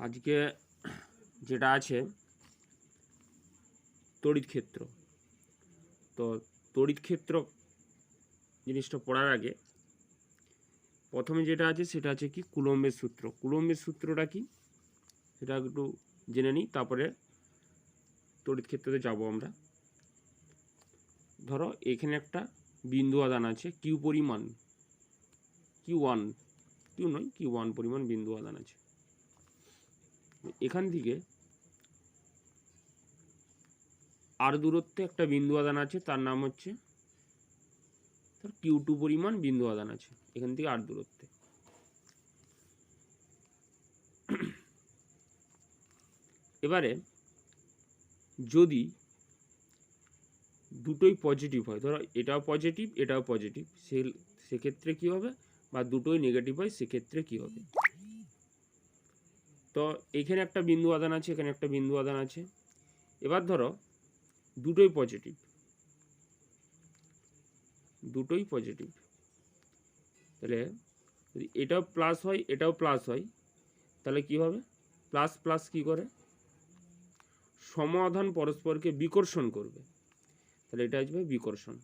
আজকে যেটা আছে তড়িৎ ক্ষেত্র। তো তড়িৎ ক্ষেত্র জিনিসটা পড়ার আগে প্রথমে যেটা আছে সেটা আছে কি কুলম্বের সূত্র। কুলম্বের সূত্রটা কি সেটা একটু জেনে নিই, তারপরে তড়িৎ ক্ষেত্রতে যাব আমরা। ধরো এখানে একটা বিন্দু আধান আছে কিউ পরিমাণ, কিউ ওয়ান পরিমাণ বিন্দু আধান আছে। এখান থেকে আর দূরত্বে একটা বিন্দু আধান আছে, তার নাম হচ্ছে কিউ টু পরিমাণ বিন্দু আধান আছে এখান থেকে আর দূরত্বে। এবারে যদি দুটোই পজিটিভ হয়, ধরো এটাও পজিটিভ এটাও পজিটিভ, সেক্ষেত্রে কি হবে, বা দুটোই নেগেটিভ হয় সেক্ষেত্রে কি হবে। তো এখানে একটা বিন্দু আধান আছে, এখানে একটা বিন্দু আধান আছে। এবার ধরো দুটোই পজিটিভ, তাহলে যদি এটাও প্লাস হয় এটাও প্লাস হয় তাহলে কি হবে, প্লাস প্লাস কি করে সম আধান পরস্পরকে বিকর্ষণ করবে, তাহলে এটা আসবে বিকর্ষণ।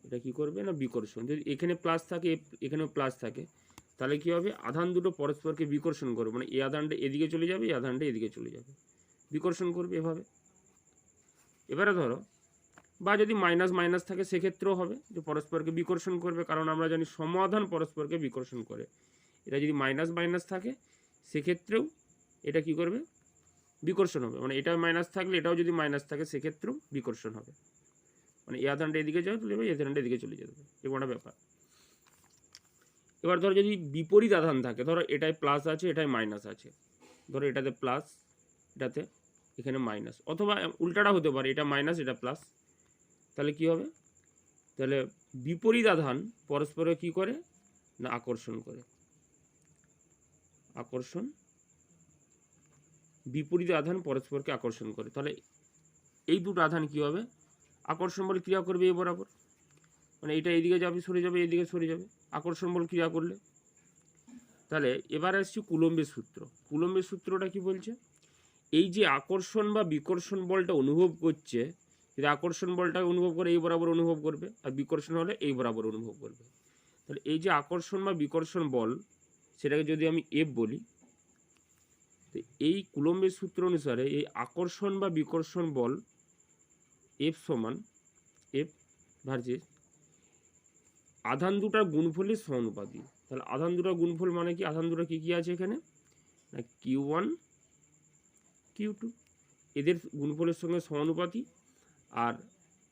এটা কি করবে না বিকর্ষণ। যদি এখানে প্লাস থাকে এখানেও প্লাস থাকে তাহলে কি হবে, আধান দুটো পরস্পরকে বিকর্ষণ করবে, মানে এই আধানটা এদিকে চলে যাবে এই আধানটা এদিকে চলে যাবে, বিকর্ষণ করবে এভাবে। এবারে ধরো বা যদি মাইনাস মাইনাস থাকে সেক্ষেত্রেও হবে যে পরস্পরকে বিকর্ষণ করবে, কারণ আমরা জানি সম আধান পরস্পরকে বিকর্ষণ করে। এটা যদি মাইনাস মাইনাস থাকে সেক্ষেত্রেও এটা কি করবে বিকর্ষণ হবে, মানে এটা মাইনাস থাকলে এটাও যদি মাইনাস থাকে সেক্ষেত্রেও বিকর্ষণ হবে, মানে এই আধানটা এদিকে যাবে চলে যাবে এই আধানটা এদিকে চলে যাবে, এরকম একটা ব্যাপার। এবার ধরো যদি বিপরীত আধান থাকে, ধরো এটাই প্লাস আছে এটাই মাইনাস আছে, ধরো এটাতে প্লাস এটাতে এখানে মাইনাস, অথবা উল্টাটা হতে পারে এটা মাইনাস এটা প্লাস, তাহলে কি হবে, তাহলে বিপরীত আধান পরস্পরে কি করে না আকর্ষণ করে, আকর্ষণ, বিপরীত আধান পরস্পরকে আকর্ষণ করে। তাহলে এই দুটো আধান কি হবে আকর্ষণ বল ক্রিয়া করবে এই বরাবর, মানে এটা এইদিকে যাবে সরে যাবে এইদিকে সরে যাবে আকর্ষণ বল ক্রিয়া করলে। তাহলে এবার আসছি কুলম্বের সূত্র। কুলম্বের সূত্রটা কি বলছে, এই যে আকর্ষণ বা বিকর্ষণ বলটা অনুভব করছে, যদি আকর্ষণ বলটা অনুভব করে এই বরাবর অনুভব করবে, আর বিকর্ষণ হলে এই বরাবর অনুভব করবে। তাহলে এই যে আকর্ষণ বা বিকর্ষণ বল সেটাকে যদি আমি এফ বলি, তো এই কুলম্বের সূত্র অনুসারে এই আকর্ষণ বা বিকর্ষণ বল এফ সমান এফ ভার্সেস আধান দুটার গুণফলের সমানুপাতিক। তাহলে আধান দুটার গুণফল মানে কি, আধান দুটা কি আছে এখানে না কিউ ওয়ান কিউ টু, এদের গুণফলের সঙ্গে সমানুপাতিক, আর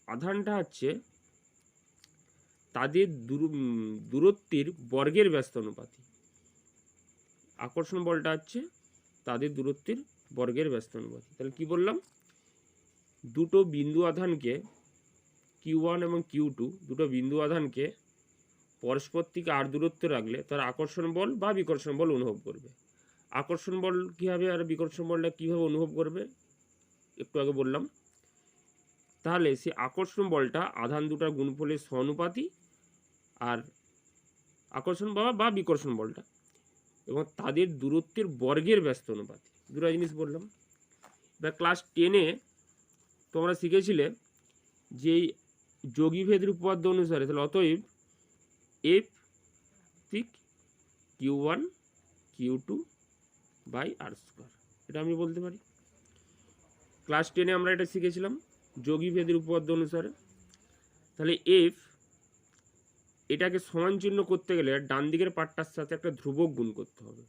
আধানটা হচ্ছে তাদের দূরত্বের বর্গের ব্যস্ত অনুপাতিক। আকর্ষণ বলটা হচ্ছে তাদের দূরত্বের বর্গের ব্যস্ত অনুপাতিক। তাহলে কি বললাম, দুটো বিন্দু আধানকে কিউ ওয়ান এবং কিউ টু, দুটো বিন্দু আধানকে পরস্পর থেকে আর দূরত্ব রাখলে তার আকর্ষণ বল বা বিকর্ষণ বল অনুভব করবে। আকর্ষণ বল কীভাবে আর বিকর্ষণ বলটা কীভাবে অনুভব করবে একটু আগে বললাম। তাহলে সেই আকর্ষণ বলটা আধান দুটার গুণফলের সমানুপাতিক, আর আকর্ষণ বা বিকর্ষণ বলটা এবং তাদের দূরত্বের বর্গের ব্যস্ত অনুপাতিক, দুটো জিনিস বললাম। এবার ক্লাস 10-এ তোমরা শিখেছিলে যে যোগীভেদের উপপাদ্য অনুসারে, তাহলে অতএব এফ ঠিক Q one Q two by R square, এটা আমি বলতে পারি। ক্লাস 10-এ আমরা এটা শিখেছিলাম যোগীভেদের উপপাদ্য অনুসারে। তাহলে এফ এটাকে সমান চিহ্ন করতে গেলে ডান দিকের পার্টটার সাথে একটা ধ্রুবক গুণ করতে হবে,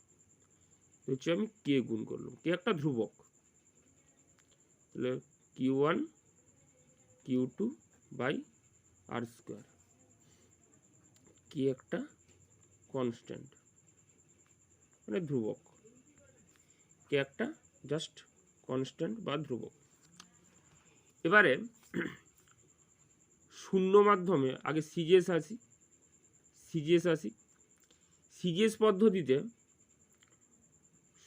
হচ্ছে আমি কে গুণ করলাম, কে একটা ধ্রুবক, তাহলে Q one Q two by R square, কি একটা কনস্ট্যান্ট মানে ধ্রুবক, কে একটা জাস্ট কনস্ট্যান্ট বা ধ্রুবক। এবারে শূন্য মাধ্যমে আগে সিজিএস আসি। সিজিএস পদ্ধতিতে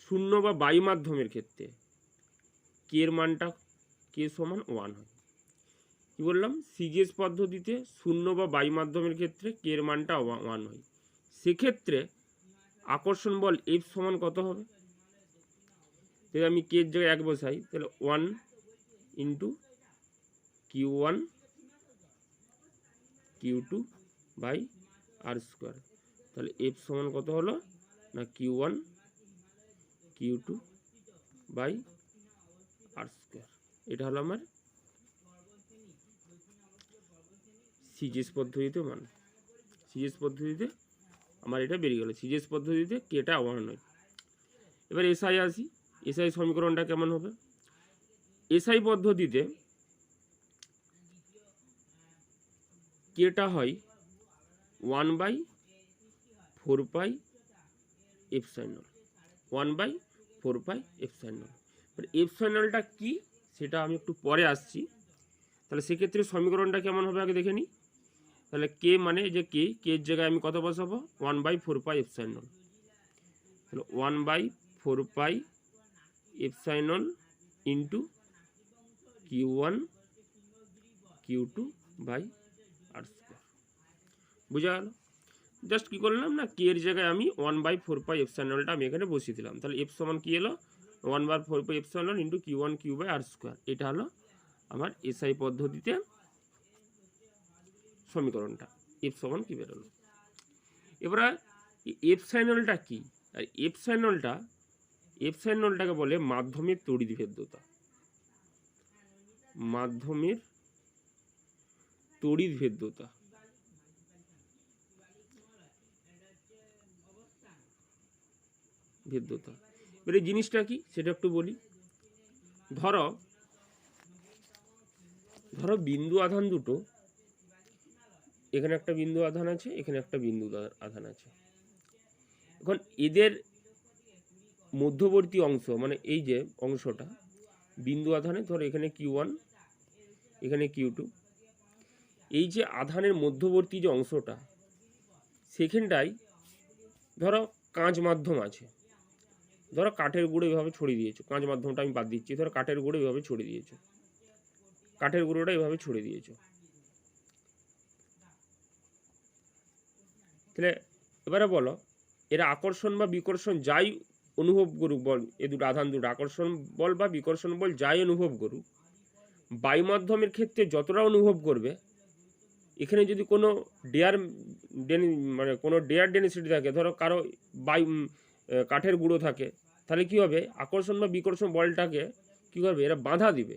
শূন্য বা বাই মাধ্যমের ক্ষেত্রে কে এর মানটা কে সমান 1 হয়। কি বললাম, সিজিএস পদ্ধতিতে শূন্য বা বাই মাধ্যমের ক্ষেত্রে কে এর মানটা 1 হয়। সেক্ষেত্রে আকর্ষণ বল এফ সমান কত হবে? তাহলে আমি কে এর জায়গায় 1 বসাই, তাহলে 1 into Q1 Q2 by R square. তাহলে এফ সমান কত হলো না Q1 Q2 by R square. এটা হলো আমার সিজিএস পদ্ধতিতে মান। সিজিএস পদ্ধতিতে আমার এটা বেরিয়ে গেল। সিজিএস পদ্ধতিতে কেটা 1 নয়। এবার এসআই আসি। এসআই সমীকরণটা কেমন হবে? এসআই পদ্ধতিতে কেটা হয় 1/4 পাই এপসাইলন। 1/4 pi epsilon. এবার এপসাইলনটা কি সেটা আমি একটু পরে আসছি। তাহলে সেক্ষেত্রে সমীকরণটা কেমন হবে আগে দেখে নিই। তাহলে কে মানে যে কে এর জায়গায় আমি কত বসাবো? 1/4 পাই এপসাইলন। তাহলে 1/4 pi epsilon into Q1 Q2 by R square. বুঝা গেল? জাস্ট কি করলাম না কে এর জায়গায় আমি 1/4 পাই এপসাইলনটা আমি এখানে বসিয়ে দিলাম। তাহলে এফ সমান কি এলো? 1/4 pi epsilon into Q1 Q by R square. এটা হলো আমার এসআই পদ্ধতিতে সমীকরণটা। এফ সমান কি বেরোলো? এবারে এপসাইলনটা কি? আর এপসাইলনটাকে বলে মাধ্যমের তড়িৎভেদ্যতা। মাধ্যমের তড়িৎভেদ্যতা। এবার এই জিনিসটা কি সেটা একটু বলি। ধরো বিন্দু আধান দুটো, এখানে একটা বিন্দু আধান আছে, এখানে একটা বিন্দু আধান আছে। এখন এদের মধ্যবর্তী অংশ মানে এই যে অংশটা বিন্দু আধানে, ধরো এখানে Q1 এখানে Q2, এই যে আধানের মধ্যবর্তী যে অংশটা সেখানটায় ধরো কাঁচ মাধ্যম আছে। ধরো কাঠের গুঁড়ো এভাবে ছড়িয়ে দিয়েছো, কাঁচ মাধ্যমটা আমি বাদ দিচ্ছি, ধরো কাঠের গুঁড়ো এভাবে ছড়িয়ে দিয়েছো, কাঠের গুঁড়োটা এভাবে ছড়িয়ে দিয়েছো। তাহলে এবারে বলো এরা আকর্ষণ বা বিকর্ষণ যাই অনুভব করুক, বল এ দুটো আধান দুটো আকর্ষণ বল বা বিকর্ষণ বল যাই অনুভব করুক, বায়ু মাধ্যমের ক্ষেত্রে যতটা অনুভব করবে, এখানে যদি কোনো কোনো ডেয়ার ডেনসিটি থাকে, ধরো কারো কাঠের গুঁড়ো থাকে, তাহলে কি হবে? আকর্ষণ বা বিকর্ষণ বলটাকে কি করবে? এরা বাধা দিবে।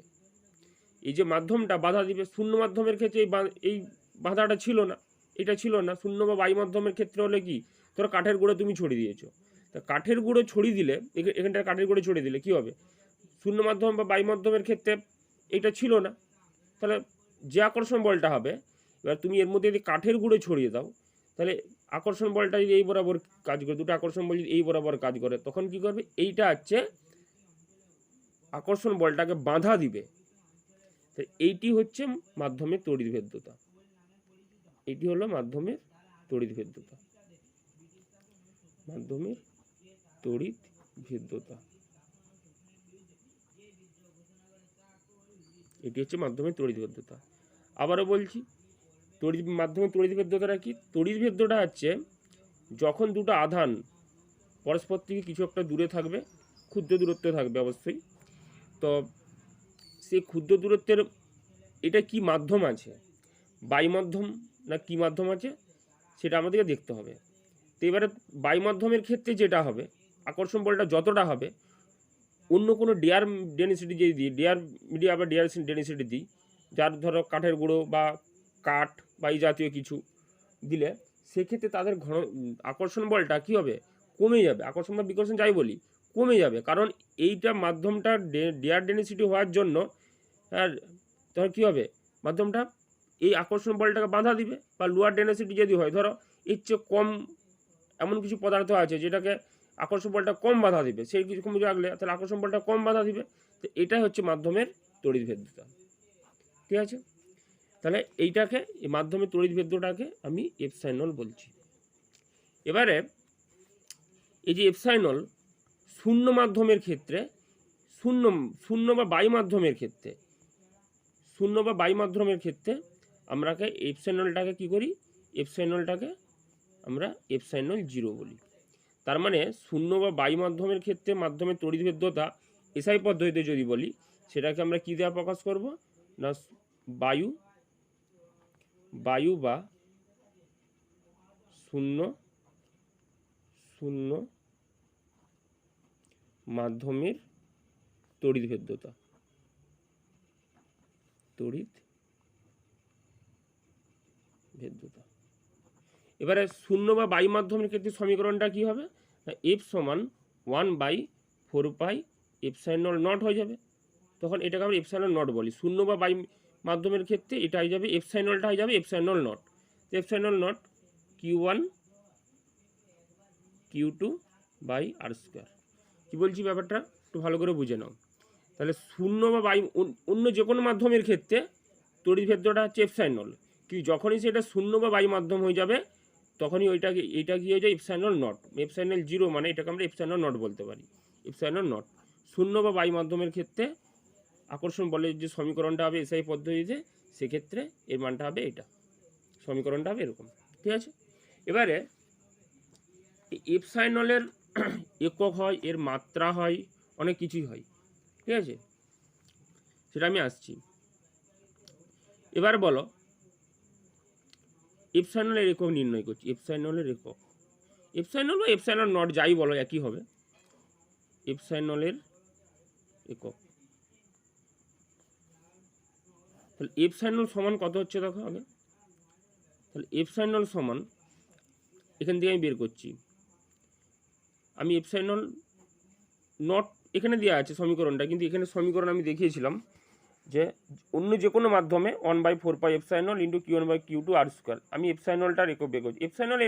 এই যে মাধ্যমটা বাধা দিবে। শূন্য মাধ্যমের ক্ষেত্রে এই বাধাটা ছিল না, এটা ছিল না। শূন্য বা বায়ু মাধ্যমের ক্ষেত্রে হলে কি, ধরো কাঠের গুঁড়ো তুমি ছড়িয়ে দিয়েছো, তা কাঠের গুঁড়ো ছড়িয়ে দিলে, এখানটা কাঠের গুঁড়ো ছড়িয়ে দিলে কি হবে? শূন্য মাধ্যম বা বায়ু মাধ্যমের ক্ষেত্রে এটা ছিল না, তাহলে যে আকর্ষণ বলটা হবে, এবার তুমি এর মধ্যে যদি কাঠের গুঁড়ো ছড়িয়ে দাও, তাহলে আকর্ষণ বলটা যদি এই বরাবর কাজ করে, দুটো আকর্ষণ বল যদি এই বরাবর কাজ করে, তখন কি করবে? এইটা হচ্ছে আকর্ষণ বলটাকে বাধা দিবে। এইটি হচ্ছে মাধ্যমের তড়িৎভেদ্যতা। এটি হলো মাধ্যমের তড়িৎভেদ্যতা। মাধ্যমের তড়িৎভেদ্যতা, এটি হচ্ছে মাধ্যমের তড়িৎভেদ্যতা। আবারও বলছি, মাধ্যমের তড়িৎভেদ্যতাটা কি? তড়িৎভেদ্যতা হচ্ছে যখন দুটো আধান পরস্পর থেকে কিছু একটা দূরে থাকবে, ক্ষুদ্র দূরত্ব থাকবে অবশ্যই, তো সেই ক্ষুদ্র দূরত্বের এটা কি মাধ্যম আছে, বায়ু মাধ্যম না কি মাধ্যম আছে সেটা আমাদেরকে দেখতে হবে। তো এবারে বায়ু মাধ্যমের ক্ষেত্রে যেটা হবে, আকর্ষণ বলটা যতটা হবে, অন্য কোনো ডেয়ার ডেনসিটি যদি দিই, ডেয়ার মিডিয়া বা ডেয়ার ডেনসিটি দিই, যার ধরো কাঠের গুঁড়ো বা কাঠ বা এই জাতীয় কিছু দিলে, সেক্ষেত্রে তাদের আকর্ষণ বলটা কী হবে? কমে যাবে। আকর্ষণ বা বিকর্ষণ যাই বলি, কমে যাবে। কারণ এইটা মাধ্যমটা ডেয়ার ডেনসিটি হওয়ার জন্য আর ধর কী হবে? মাধ্যমটা এই আকর্ষণ বলটাকে বাধা দিবে। বা লোয়ার ডেনসিটি যদি হয়, ধরো এর চেয়ে কম এমন কিছু পদার্থ আছে যেটাকে আকর্ষণ বলটা কম বাধা দিবে, সেই কিছু কম রাখলে তাহলে আকর্ষণ বলটা কম বাধা দিবে। তো এটাই হচ্ছে মাধ্যমের তড়িৎভেদ্যতা। ঠিক আছে? তাহলে এইটাকে, এই মাধ্যমের তড়িৎভেদ্যটাকে আমি এপসাইলন বলছি। এবারে এই যে এপসাইলন শূন্য মাধ্যমের ক্ষেত্রে, শূন্য বা বায়ু মাধ্যমের ক্ষেত্রে, শূন্য বা বায়ু মাধ্যমের ক্ষেত্রে আমরাকে এপসাইলনটাকে কি করি? এপসাইলনটাকে আমরা এপসাইলন 0 বলি। তার মানে শূন্য বা বায়ু মাধ্যমের ক্ষেত্রে মাধ্যমের তড়িৎ ভেদ্যতা এসআই পদ্ধতিতে যদি বলি, সেটাকে আমরা কী দেওয়া প্রকাশ করব না বায়ু বা শূন্য শূন্য মাধ্যমের তড়িৎ ভেদ্যতা। এবারে শূন্য বা বায়ু মাধ্যমের ক্ষেত্রে সমীকরণটা কি হবে, এফ সমান 1/4 এপসাইলন নট হয়ে যাবে। তখন এটাকে আমরা এপসাইলন নট বলি। শূন্য বা বায়ু মাধ্যমের ক্ষেত্রে এটা হয়ে যাবে এপসাইলনটা হয়ে যাবে epsilon naught. Epsilon naught Q1 Q2 by R square. কী বলছি ব্যাপারটা একটু ভালো করে বুঝে নাও। তাহলে শূন্য বা বায়ু অন্য যে কোনো মাধ্যমের ক্ষেত্রে তড়িৎ ভেদ্যটা হচ্ছে এপসাইলন, কিন্তু যখনই সেটা শূন্য বা বায়ু মাধ্যম হয়ে যাবে তখনই এইটা কি হয়ে যায় এপসাইলন নট। এপসাইলন 0 মানে এটাকে আমরা এপসাইলন নট বলতে পারি, এপসাইলন নট। শূন্য বা বায়ু মাধ্যমের ক্ষেত্রে আকর্ষণ বলের যে সমীকরণটা হবে এসআই পদ্ধতিতে, সেক্ষেত্রে এর মানটা হবে এটা, সমীকরণটা হবে এরকম। ঠিক আছে, এবারে এপসাইলনের একক হয়, এর মাত্রা হয়, অনেক কিছুই হয়। ঠিক আছে, সেটা আমি আসছি। এবার বলো এপসাইলনের একক নির্ণয় করছি। এপসাইলনের একক, এপসাইলন বা এপসাইলন নট যাই বলো একই হবে। এপসাইলনের একক, তাহলে এপসাইলন সমান কত হচ্ছে দেখো আগে। তাহলে এপসাইলন সমান এখান থেকে আমি বের করছি, আমি এপসাইলন নট এখানে দেওয়া আছে সমীকরণটা, কিন্তু এখানে সমীকরণ আমি দেখিয়েছিলাম যে অন্য যে কোনো মাধ্যমে 1/4 এপসাইলন ইন্টু Q1/Q2 আর স্কোয়ার। আমি এপসাইলনটার একক বের করছি। এপসাইলন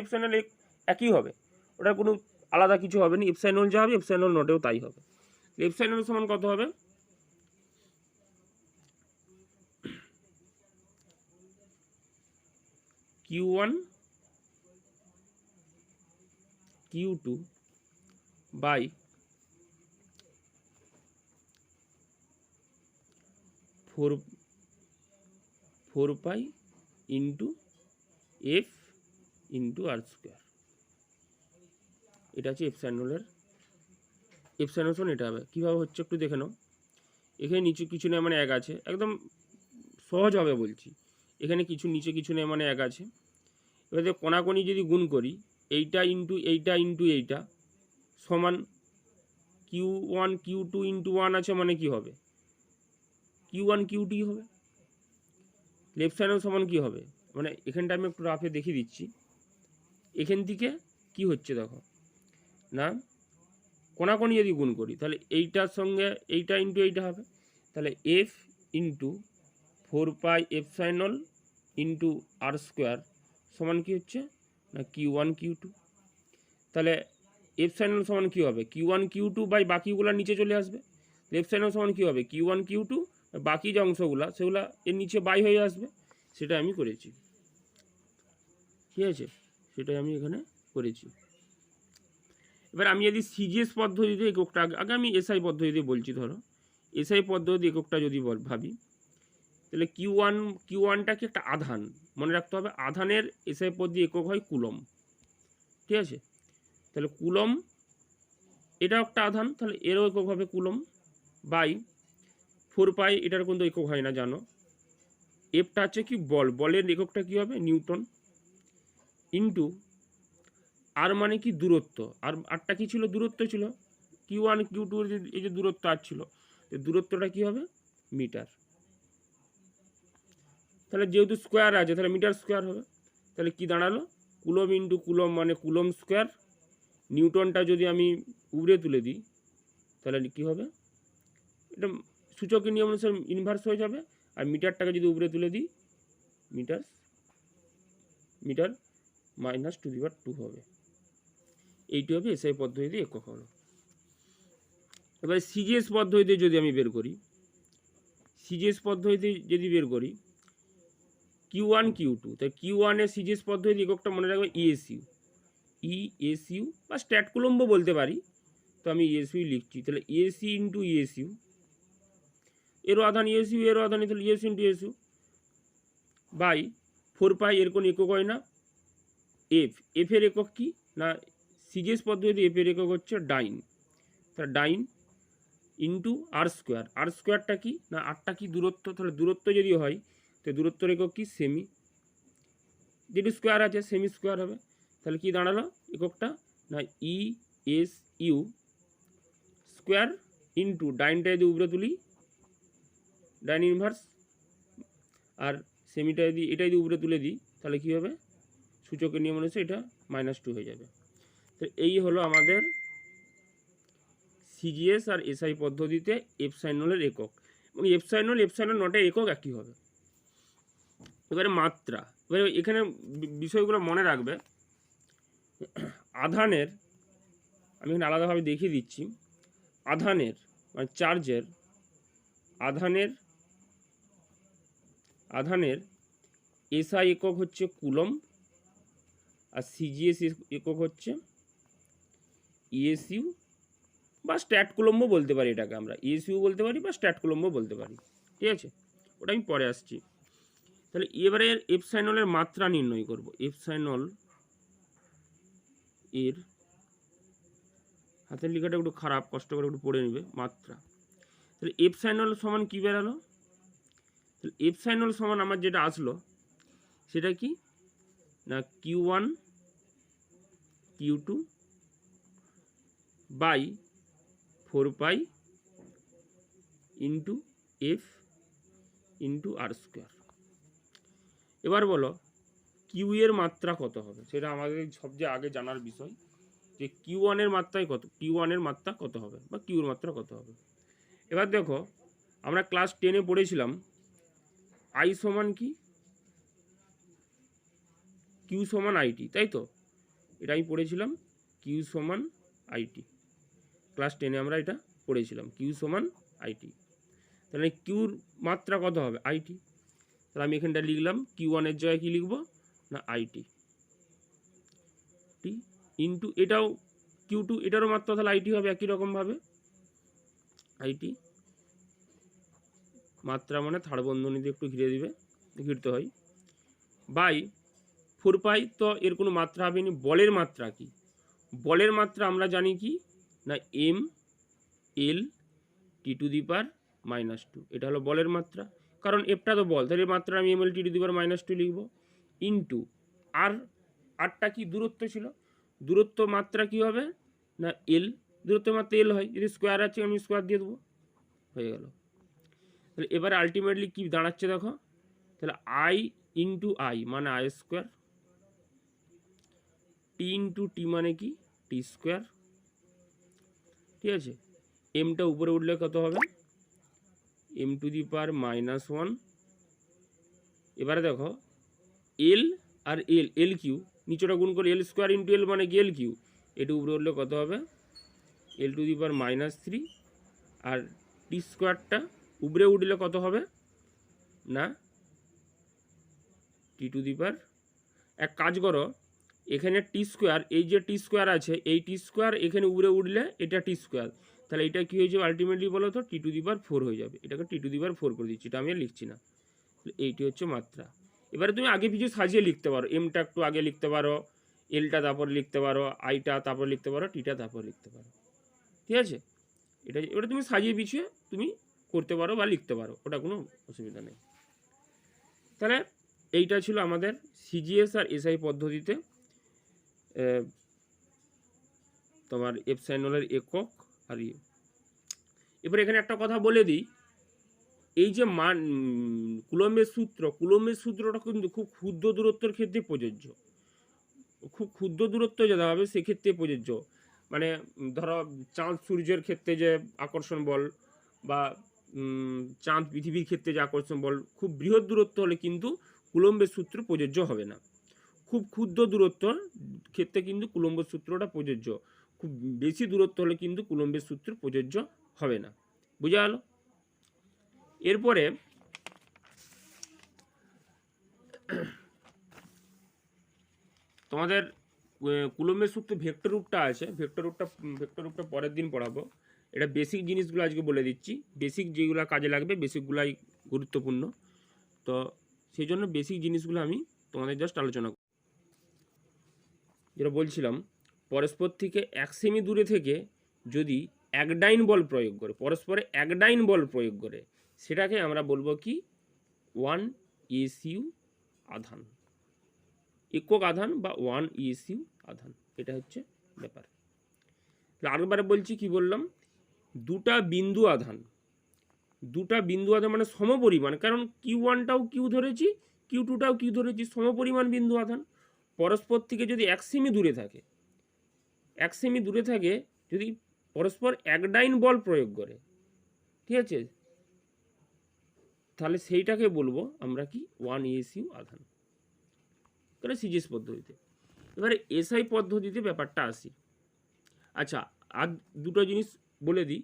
একই হবে, ওটার কোনো আলাদা কিছু হবে না। এপসাইলন যা হবে এপসাইলন নটেও তাই হবে। এপসাইলন সমান কত হবে, Q1 Q2 by 4 into F into R square. এটা হচ্ছে এপসাইলনের এপসাইলন। এটা হবে কীভাবে হচ্ছে একটু দেখে নাও। এখানে নিচে কিছু নেই মানে 1 আছে, একদম সহজ হবে বলছি। এখানে কিছু নিচে কিছু নেই মানে 1 আছে। এবারে কোনাকোনি যদি গুণ করি, এইটা ইন্টু এইটা সমান Q1 Q2 ইন্টু 1 আছে মানে কি হবে, Q1 Q2 হবে। এপসাইলন সমান কি হবে, মানে এখানটা আমি একটু রাফে দেখিয়ে দিচ্ছি। এখান থেকে কি হচ্ছে দেখো না, কোনাকোনি যদি গুণ করি তাহলে এইটার সঙ্গে এইটা ইন্টু এইটা হবে। তাহলে F into 4 epsilon into R square সমান কি হচ্ছে না Q1 Q2। তাহলে এপসাইলন সমান কী হবে, Q1 Q2 বাই বাকিগুলো নিচে চলে আসবে। এপসাইলন সমান কী হবে, Q1 Q2, বাকি যে অংশগুলো সেগুলো এর নিচে বাই হয়ে আসবে। সেটা আমি করেছি, ঠিক আছে, সেটাই আমি এখানে করেছি। এবার আমি যদি সিজিএস পদ্ধতিতে এককটা, আগে আমি এসআই পদ্ধতিতে বলছি। ধরো এসআই পদ্ধতি এককটা যদি ভাবি, তাহলে Q1টা কি একটা আধান, মনে রাখতে হবে আধানের এসআই পদ্ধতি একক হয় কুলম। ঠিক আছে, তাহলে কুলম এটাও একটা আধান, তাহলে এরও একক হবে কুলম বাই 4 এটার কিন্তু একক হয় না জানো। এফটা হচ্ছে কি বলের এককটা কি হবে নিউটন ইন্টু আর মানে কি দূরত্ব, আর আরটা কি ছিল দূরত্ব ছিল, Q1 Q2 এই যে দূরত্ব আর ছিল, দূরত্বটা কি হবে মিটার। তাহলে যেহেতু স্কোয়ার আছে তাহলে মিটার স্কোয়ার হবে। তাহলে কি দাঁড়ালো, কুলম ইন্টু কুলম মানে কুলম স্কোয়ার। নিউটনটা যদি আমি উপরে তুলে দিই তাহলে কি হবে, এটা সূচকের নিয়ম অনুসারে ইনভার্স হয়ে যাবে। আর মিটারটাকে যদি উপরে তুলে দিই মিটার -2 হবে। এইটি হবে এসআই পদ্ধতিতে একক হলো। এবারে সিজিএস পদ্ধতিতে যদি আমি বের করি, সিজিএস পদ্ধতিতে যদি বের করি Q1 Q2, তাই Q1 এর সিজিএস পদ্ধতি এককটা মনে রাখবে ইএসইউ বা স্ট্যাট কুলম্ব বলতে পারি, তো আমি ইএসইউ লিখছি। তাহলে ইএসি ইন্টু ইএসইউ, এরও আধান ইএসইউ, এরও আধান, তাহলে ইএসইউ ইন্টু ইএসইউ বাই 4 এর কোনো একক হয় না। এফ এর একক কি না সিজিএস পদ্ধতি এফ এর একক হচ্ছে ডাইন, তাহলে ডাইন ইন্টু আর স্কোয়ার। আর স্কোয়ারটা কি না, আরটা কি দূরত্ব, তাহলে দূরত্ব যদি হয় তো দূরত্বের একক কি সেমি, যেটি স্কোয়ার আছে সেমি স্কোয়ার হবে। তাহলে কি দাঁড়ালো এককটা না E S U square into ডাইনটা যদি উপরে তুলি ডাইন ইনভার্স, আর সেমিটা যদি এটা যদি উপরে তুলে দিই তাহলে কী হবে, সূচকের নিয়ম অনুসারে এটা -2 হয়ে যাবে। তো এই হলো আমাদের সিজিএস আর এসআই পদ্ধতিতে এপসাইনলের একক, এবং এপসাইনল নটের একক একই হবে। এবারে মাত্রা, এবারে এখানে বিষয়গুলো মনে রাখবে। আধানের আমি এখানে আলাদাভাবে দেখিয়ে দিচ্ছি, আধানের মানে চার্জের আধানের এসআই একক হচ্ছে কুলম, আর সিজিএস একক হচ্ছে ইএসইউ বা স্ট্যাট কুলম্বও বলতে পারি, এটাকে আমরা ইএসইউ বলতে পারি বা স্ট্যাট কুলম্বও বলতে পারি, ঠিক আছে, ওটা আমি পরে আসছি। তাহলে এবারে এপসাইনলের মাত্রা নির্ণয় করব। এপসাইনল এর হাতের লেখাটা একটু খারাপ, কষ্ট করে একটু পড়ে নেবে, মাত্রা। তাহলে এপসাইনল সমান কী বেরালো, তাহলে এপসাইনল সমান আমার যেটা আসলো সেটা কি না Q1 Q2 by 4 pi into F into R square. এবার বলো কিউ এর মাত্রা কত হবে, সেটা আমাদের সবচেয়ে আগে জানার বিষয়, যে Q1 এর মাত্রায় কত, Q1 এর মাত্রা কত হবে বা কিউর মাত্রা কত হবে। এবার দেখো আমরা ক্লাস 10-এ পড়েছিলাম আই সমান কি কিউ সমান আইটি, তাই তো, এটা আমি পড়েছিলাম কিউ সমান আইটি, ক্লাস 10-এ আমরা এটা পড়েছিলাম কিউ সমান আইটি। তাহলে কিউর মাত্রা কত হবে আইটি, তাহলে আমি এখানটা লিখলাম Q1 এর জায়গায় কী লিখব না আইটি টি ইন্টু এটাও Q2, এটারও মাত্রা তাহলে আইটি হবে একই রকমভাবে, আইটি মাত্রা মানে থার্ড বন্ধনী দিয়ে একটু ঘিরতে হয়, বাই 4 পাই, তো এর কোনো মাত্রা হবে না। বলের মাত্রা কি, বলের মাত্রা আমরা জানি কি না M L T to the পাওয়ার -2, এটা হলো বলের মাত্রা, কারণ এফটা তো বল, তাহলে এর মাত্রা আমি M L T to the পাওয়ার -2 লিখব, ইন্টু আরটা কি দূরত্ব ছিল, দূরত্ব মাত্রা কি হবে না এল, দূরত্বের মাত্রা এল হয়, যদি স্কোয়ার আছে আমি স্কোয়ার দিয়ে দেবো, হয়ে গেল। তাহলে এবারে আলটিমেটলি কি দাঁড়াচ্ছে দেখো, তাহলে আই ইন্টু আই মানে I square, T into T মানে কি টি স্কোয়ার, ঠিক আছে, এমটা উপরে উঠলে কত হবে এম টু দি পাওয়ার -1। এবারে দেখো এল আর এল কিউ নিচেটা গুণ করে এল স্কোয়ার ইন্টু এল মানে কি এল কিউ, এটা উপরে উঠলে কত হবে এল টু দি পাওয়ার -3, আর টি স্কোয়ারটা উপরে উঠলে কত হবে না টি টু দি পাওয়ার, এক কাজ করো এখানে টি স্কোয়ার, এই যে টি স্কোয়ার আছে এই টি স্কোয়ার এখানে উপরে উঠলে এটা টি স্কোয়ার, তাহলে এটা কী হয়ে যাবে আলটিমেটলি বলো তো টি টু দি পাওয়ার 4 হয়ে যাবে, এটাকে টি টু দি পাওয়ার 4 করে দিচ্ছি, এটা আমি আর লিখছি না, এইটি হচ্ছে মাত্রা। এবারে তুমি আগে পিছু সাজিয়ে লিখতে পারো, এমটা একটু আগে লিখতে পারো, এলটা তারপর লিখতে পারো, আইটা তারপর লিখতে পারো, টিটা তারপর লিখতে পারো, ঠিক আছে, এটা এবারে তুমি সাজিয়ে পিছিয়ে তুমি করতে পারো বা লিখতে পারো, ওটা কোনো অসুবিধা নেই। তাহলে এইটা ছিল আমাদের সিজিএস আর এসআই পদ্ধতিতে তোমার এপসাইনলের একক। আর এবার এখানে একটা কথা বলে দিই, এই যে মান কুলম্বের সূত্রটা কিন্তু খুব ক্ষুদ্র দূরত্বের ক্ষেত্রে প্রযোজ্য, খুব ক্ষুদ্র দূরত্ব যেটা হবে সেক্ষেত্রে প্রযোজ্য, মানে ধরো চাঁদ সূর্যের ক্ষেত্রে যে আকর্ষণ বল বা চাঁদ পৃথিবীর ক্ষেত্রে যে আকর্ষণ বল, খুব বৃহৎ দূরত্ব হলে কিন্তু কুলম্বের সূত্র প্রযোজ্য হবে না, খুব ক্ষুদ্র দূরত্বর ক্ষেত্রে কিন্তু কুলম্বের সূত্রটা প্রযোজ্য, খুব বেশি দূরত্ব হলে কিন্তু কুলম্বের সূত্র প্রযোজ্য হবে না, বুঝা গেল। এরপরে তোমাদের কুলম্বের সূত্র ভেক্টর রূপটা আছে, ভেক্টর রূপটা পরের দিন পড়াবো, এটা বেসিক জিনিসগুলো আজকে বলে দিচ্ছি, বেসিক যেগুলো কাজে লাগবে বেসিকগুলাই গুরুত্বপূর্ণ, তো সেই জন্য বেসিক জিনিসগুলো আমি তোমাদের জাস্ট আলোচনা করব। যেটা বলছিলাম পরস্পর থেকে 1 সেমি দূরে থেকে যদি একডাইন বল প্রয়োগ করে, পরস্পরে একডাইন বল প্রয়োগ করে, সেটাকে আমরা বলবো কি 1 এসইউ আধান, একক আধান বা 1 এসইউ আধান। এটা হচ্ছে ব্যাপার। আরেকবার বলছি, কি বললাম, দুটা বিন্দু আধান মানে সমপরিমাণ, কারণ Q1টাও কিউ ধরেছি, Q2টাও কিউ ধরেছি, সমপরিমাণ বিন্দু আধান পরস্পর থেকে যদি 1 সেমি দূরে থাকে, 1 সেমি দূরে থাকে, যদি পরস্পর একডাইন বল প্রয়োগ করে, ঠিক আছে, তাহলে সেইটাকে বলবো আমরা কি 1 এসইউ আধান। তাহলে সিজিএস পদ্ধতিতে। এবারে এসআই পদ্ধতিতে ব্যাপারটা আসি। আচ্ছা, আর দুটো জিনিস বলে দিই।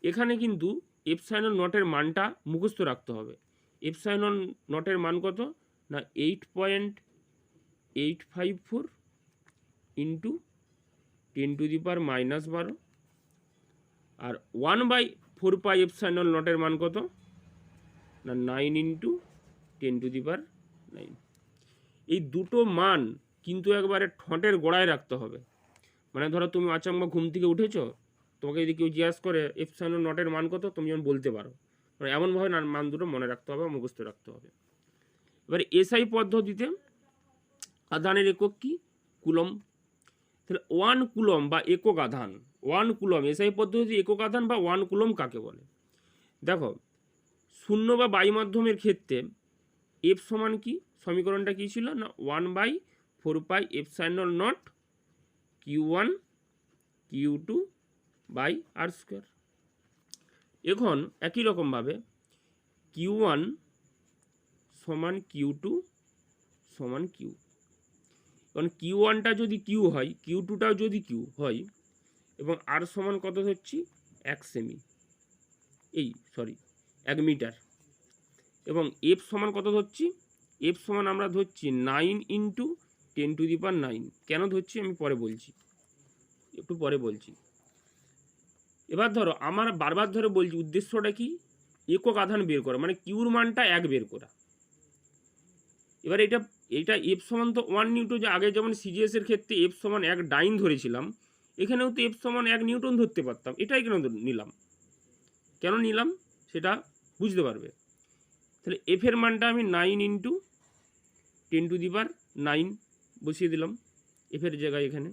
এখানে কিন্তু এপসাইলন নটের মানটা মুখস্থ রাখতে হবে। এপসাইলন নটের মান কত না 8.854 ইন্টু 10⁻⁻12, আর 1/4 পাই এপসাইলন নটের মান কত না 9 ইন্টু 10⁻9। এই দুটো মান কিন্তু একবারে ঠোঁটের গোড়ায় রাখতে হবে। মানে ধরো তুমি আচমকা ঘুম থেকে উঠেছো, তোমাকে যদি কেউ জিজ্ঞাসা করে এপসাইলন নটের মান কত, তুমি যেমন বলতে পারো, মানে এমনভাবে মান দুটো মনে রাখতে হবে, মুখস্থ রাখতে হবে। এবার এসআই পদ্ধতিতে আধানের একক কি কুলম। তাহলে 1 কুলম বা একক আধান, 1 কুলম এসআই পদ্ধতিতে একক আধান বা 1 কুলম কাকে বলে? দেখো, শূন্য বা বায়ু মাধ্যমের ক্ষেত্রে এফ সমান কি, সমীকরণটা কি ছিল না 1/4 pi epsilon naught Q1 Q2 by R square. এখন একই রকমভাবে Q1 সমান Q2 সমান Q, কারণ Q1টা যদি Q হয়, Q2টাও যদি Q হয়, এবং আর সমান কত ধরছি 1 সেমি, 1 মিটার, এবং এফ সমান কত ধরছি, এফ সমান আমরা ধরছি 9 ইন্টু 10⁻9। কেন ধরছি আমি পরে বলছি, একটু পরে বলছি। এবার ধরো আমার বারবার ধরে বলছি উদ্দেশ্যটা কি, একক আধান বের করা, মানে কিউর মানটা 1 বের করা। এবার এটা এফ সমান তো 1 নিউটন, যে আগে যেমন সিজিএস এর ক্ষেত্রে এফ সমান 1 ডাইন ধরেছিলাম, এখানেও তো এফ সমান 1 নিউটন ধরতে পারতাম। এটাই কেন নিলাম সেটা বুঝতে পারবে। তাহলে এফ এর মানটা আমি 9 ইন্টু 10⁻9 বসিয়ে দিলাম এফ এর জায়গায়। এখানে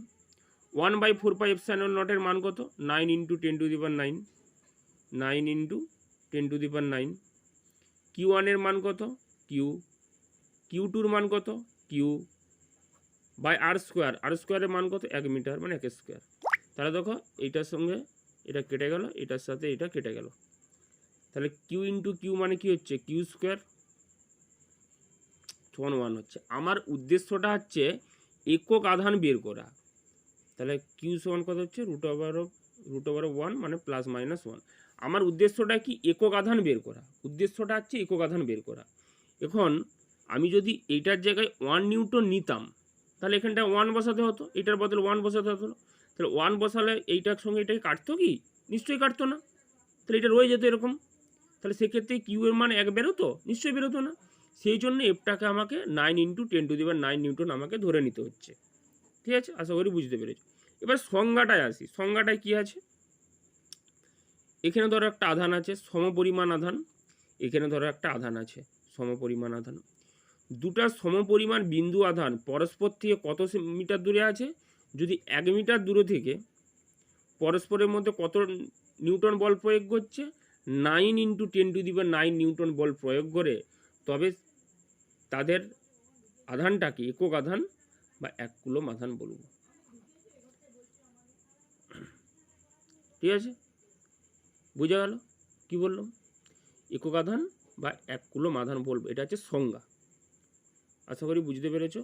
1/4 পাই এপসাইলন নটের মান কত 9 ইন্টু 10⁻9, 9 ইন্টু 10⁻9। Q1 এর মান কত Q, Q2-র মান কত Q বাই আর স্কোয়ার, আর স্কোয়ারের মান কত 1 মিটার, মানে 1 স্কোয়ার। তাহলে দেখো এইটার সঙ্গে এটা কেটে গেল, এটার সাথে এটা কেটে গেল, তাহলে Q ইন্টু Q মানে কি হচ্ছে Q স্কোয়ার সমান 1 হচ্ছে। আমার উদ্দেশ্যটা হচ্ছে একক আধান বের করা। তাহলে Q সমান কত হচ্ছে √1 মানে +-1। আমার উদ্দেশ্যটা কি একক আধান বের করা, উদ্দেশ্যটা হচ্ছে একক আধান বের করা। এখন আমি যদি এইটার জায়গায় 1 নিউটন নিতাম, তাহলে এখানটা 1 বসাতে হতো, এটার বদলে 1 বসাতে হতো। তাহলে 1 বসালে এইটার সঙ্গে এটাকে কাটতো কি, নিশ্চয়ই কাটতো না, তাহলে এটা রয়ে যেত এরকম। তাহলে সেক্ষেত্রে কিউ এর মান 1 বেরোতো, নিশ্চয়ই বেরোতো না। সেই জন্য এফটাকে আমাকে 9 ইন্টু 10⁻9 নিউটন আমাকে ধরে নিতে হচ্ছে। ঠিক আছে, আশা করি বুঝতে পেরেছো। এবার সংজ্ঞাটায় আসি। সংজ্ঞাটায় কি আছে, এখানে ধরো একটা আধান আছে সমপরিমাণ আধান, এখানে ধরো একটা আধান আছে সমপরিমাণ আধান। দুটা সমপরিমাণ বিন্দু আধান পরস্পর থেকে কত মিটার দূরে আছে, যদি 1 মিটার দূরে থেকে পরস্পরের মধ্যে কত নিউটন বল প্রয়োগ করছে 9 ইন্টু 10⁻9 নিউটন বল প্রয়োগ করে, তবে তাদের আধানটাকে একক আধান বা 1 কুলম আধান বলব। ঠিক আছে, বুঝা গেল কি বললাম, একক আধান বা 1 কুলম আধান বলবো, এটা হচ্ছে সংজ্ঞা। আশা করি বুঝতে পেরেছো।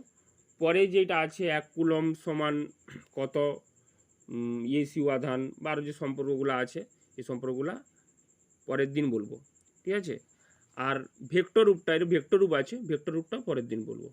পরে যেটা আছে 1 কুলম সমান কত এসইউ আধান বা আরও যে সম্পর্কগুলো আছে, এই সম্পর্কগুলো পরের দিন বলবো। ঠিক আছে, আর ভেক্টর রূপটা, এর ভেক্টর রূপ আছে, ভেক্টর রূপটা পরের দিন বলবো।